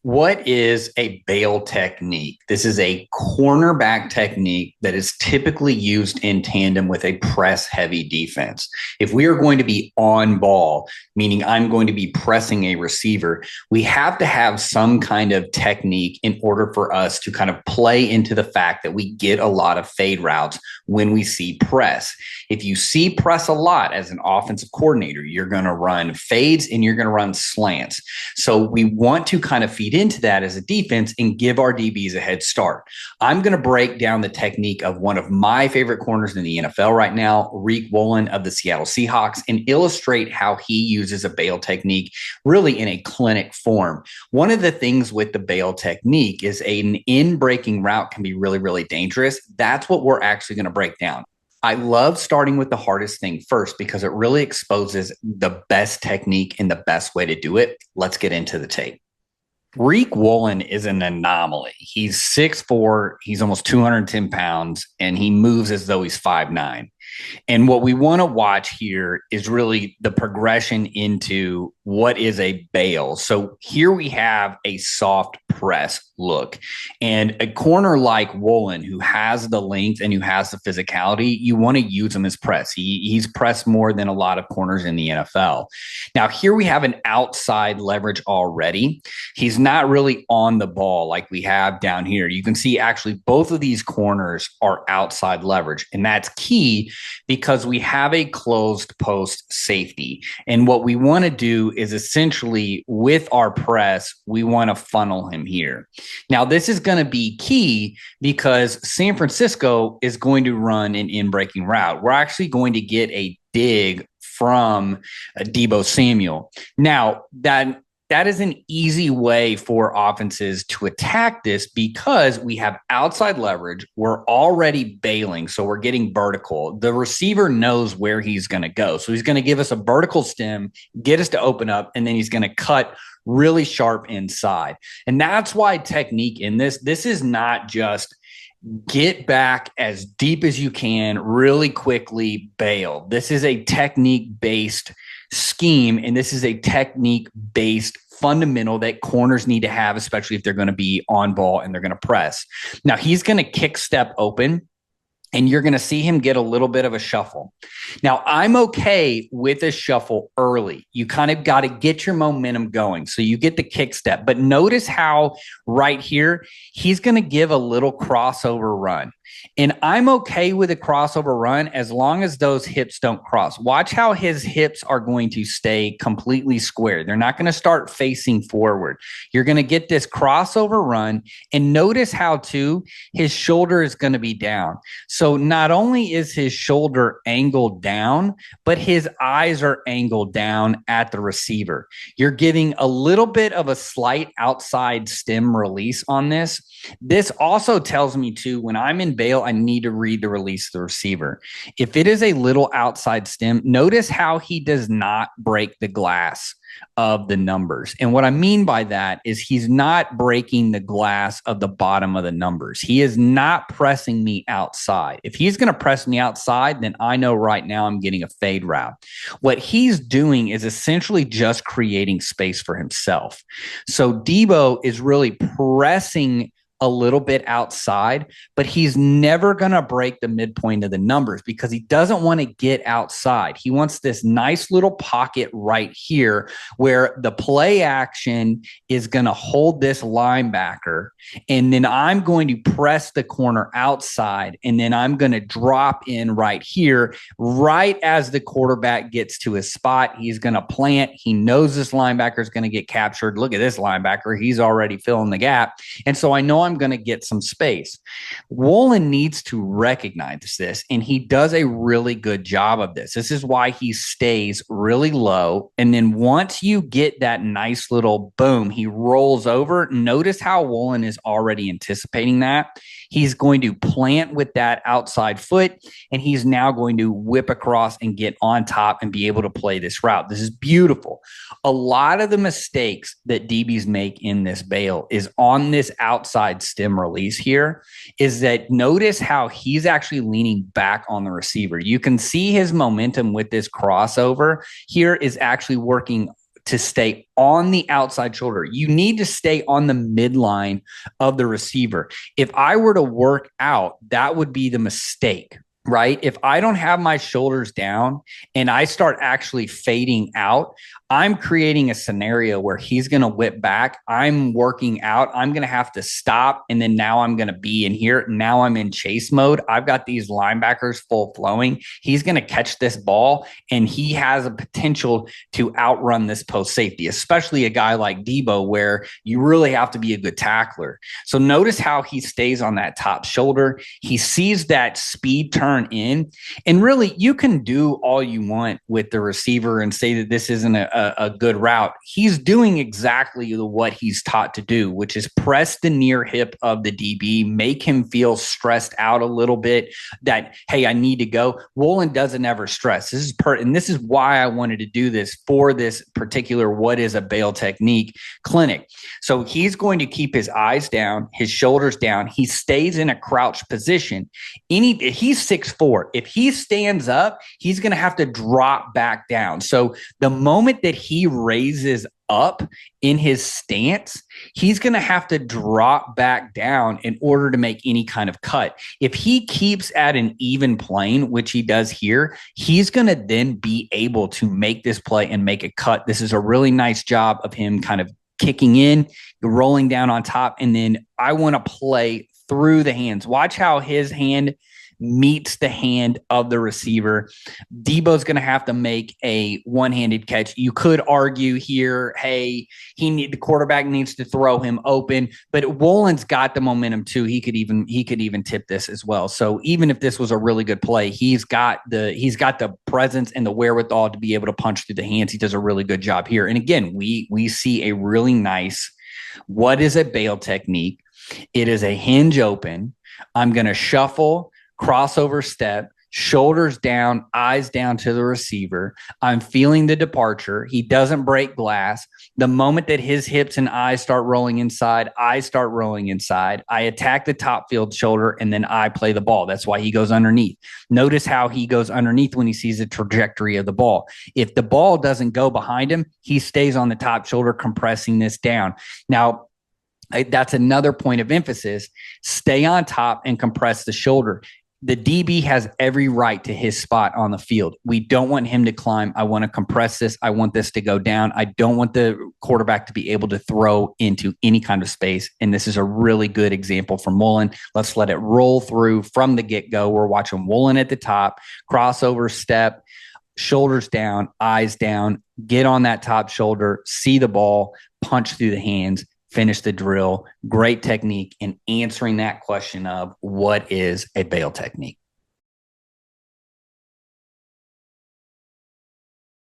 What is a bail technique? This is a cornerback technique that is typically used in tandem with a press heavy defense. If we are going to be on ball, meaning I'm going to be pressing a receiver, we have to have some kind of technique in order for us to kind of play into the fact that we get a lot of fade routes when we see press. If you see press a lot as an offensive coordinator, you're going to run fades and you're going to run slants. So we want to kind of feed into that as a defense and give our DBs a head start. I'm going to break down the technique of one of my favorite corners in the NFL right now, Riq Woolen of the Seattle Seahawks, and illustrate how he uses a bail technique really in a clinic form. One of the things with the bail technique is an in-breaking route can be really, really dangerous. That's what we're actually going to break down. I love starting with the hardest thing first because it really exposes the best technique and the best way to do it. Let's get into the tape. Riq Woolen is an anomaly. He's 6'4", he's almost 210 pounds, and he moves as though he's 5'9". And what we want to watch here is really the progression into what is a bail. So here we have a soft press look. And a corner like Woolen, who has the length and who has the physicality, you want to use him as press. He's pressed more than a lot of corners in the NFL. Now, here we have an outside leverage already. He's not really on the ball like we have down here. You can see actually both of these corners are outside leverage. And that's key because we have a closed post safety. And what we want to do is essentially with our press, we want to funnel him here. Now, this is going to be key because San Francisco is going to run an in-breaking route. We're actually going to get a dig from Deebo Samuel. Now, that is an easy way for offenses to attack this because we have outside leverage. We're already bailing, so we're getting vertical. The receiver knows where he's going to go. So he's going to give us a vertical stem, get us to open up, and then he's going to cut really sharp inside. And that's why technique in this is not just get back as deep as you can, really quickly bail. This is a technique-based scheme, and this is a technique-based fundamental that corners need to have, especially if they're going to be on ball and they're going to press. Now, he's going to kick step open, and you're going to see him get a little bit of a shuffle. Now, I'm okay with a shuffle early. You kind of got to get your momentum going. So you get the kick step. But notice how right here, he's going to give a little crossover run. And I'm okay with a crossover run as long as those hips don't cross. Watch how his hips are going to stay completely square. They're not going to start facing forward. You're going to get this crossover run. And notice how, too, his shoulder is going to be down. So not only is his shoulder angled down, but his eyes are angled down at the receiver. You're getting a little bit of a slight outside stem release on this. This also tells me, too, when I'm in bail, I need to read the release of the receiver. If it is a little outside stem, notice how he does not break the glass of the numbers. And what I mean by that is he's not breaking the glass of the bottom of the numbers. He is not pressing me outside. If he's going to press me outside, then I know right now I'm getting a fade route. What he's doing is essentially just creating space for himself. So Deebo is really pressing a little bit outside, but he's never going to break the midpoint of the numbers because he doesn't want to get outside. He wants this nice little pocket right here where the play action is going to hold this linebacker, and then I'm going to press the corner outside, and then I'm going to drop in right here. Right as the quarterback gets to his spot, he's going to plant. He knows this linebacker is going to get captured. Look at this linebacker. He's already filling the gap. And so I know I'm going to get some space. Woolen needs to recognize this, and he does a really good job of this. This is why he stays really low. And then once you get that nice little boom, he rolls over. Notice how Woolen is already anticipating that. He's going to plant with that outside foot, and he's now going to whip across and get on top and be able to play this route. This is beautiful. A lot of the mistakes that DBs make in this bail is on this outside stem release here, is that notice how he's actually leaning back on the receiver. You can see his momentum with this crossover here is actually working to stay on the outside shoulder. You need to stay on the midline of the receiver. If I were to work out, that would be the mistake, right? If I don't have my shoulders down and I start actually fading out, I'm creating a scenario where he's going to whip back. I'm working out. I'm going to have to stop. And then now I'm going to be in here. Now I'm in chase mode. I've got these linebackers full flowing. He's going to catch this ball and he has a potential to outrun this post safety, especially a guy like Debo, where you really have to be a good tackler. So notice how he stays on that top shoulder. He sees that speed turn in. And really, you can do all you want with the receiver and say that this isn't a good route. He's doing exactly what he's taught to do, which is press the near hip of the DB, make him feel stressed out a little bit that, hey, I need to go. Woolen doesn't ever stress. And this is why I wanted to do this for this particular what is a bail technique clinic. So he's going to keep his eyes down, his shoulders down. He stays in a crouched position. He's 6'4". If he stands up, he's going to have to drop back down. So the moment that he raises up in his stance, he's going to have to drop back down in order to make any kind of cut. If he keeps at an even plane, which he does here, he's going to then be able to make this play and make a cut. This is a really nice job of him kind of kicking in, rolling down on top, and then I want to play through the hands. Watch how his hand meets the hand of the receiver. Debo's going to have to make a one-handed catch. You could argue here, hey, the quarterback needs to throw him open, but Woolen's got the momentum too. He could even tip this as well. So even if this was a really good play, he's got the presence and the wherewithal to be able to punch through the hands. He does a really good job here. And again, we see a really nice, what is a bail technique? It is a hinge open. I'm going to shuffle, crossover step, shoulders down, eyes down to the receiver. I'm feeling the departure. He doesn't break glass. The moment that his hips and eyes start rolling inside, I start rolling inside. I attack the top field shoulder, and then I play the ball. That's why he goes underneath. Notice how he goes underneath when he sees the trajectory of the ball. If the ball doesn't go behind him, he stays on the top shoulder, compressing this down. Now, that's another point of emphasis. Stay on top and compress the shoulder. The DB has every right to his spot on the field. We don't want him to climb. I want to compress this. I want this to go down. I don't want the quarterback to be able to throw into any kind of space. And this is a really good example from Woolen. Let's let it roll through from the get-go. We're watching Woolen at the top, crossover step, shoulders down, eyes down, get on that top shoulder, see the ball, punch through the hands, finish the drill. Great technique in answering that question of what is a bail technique.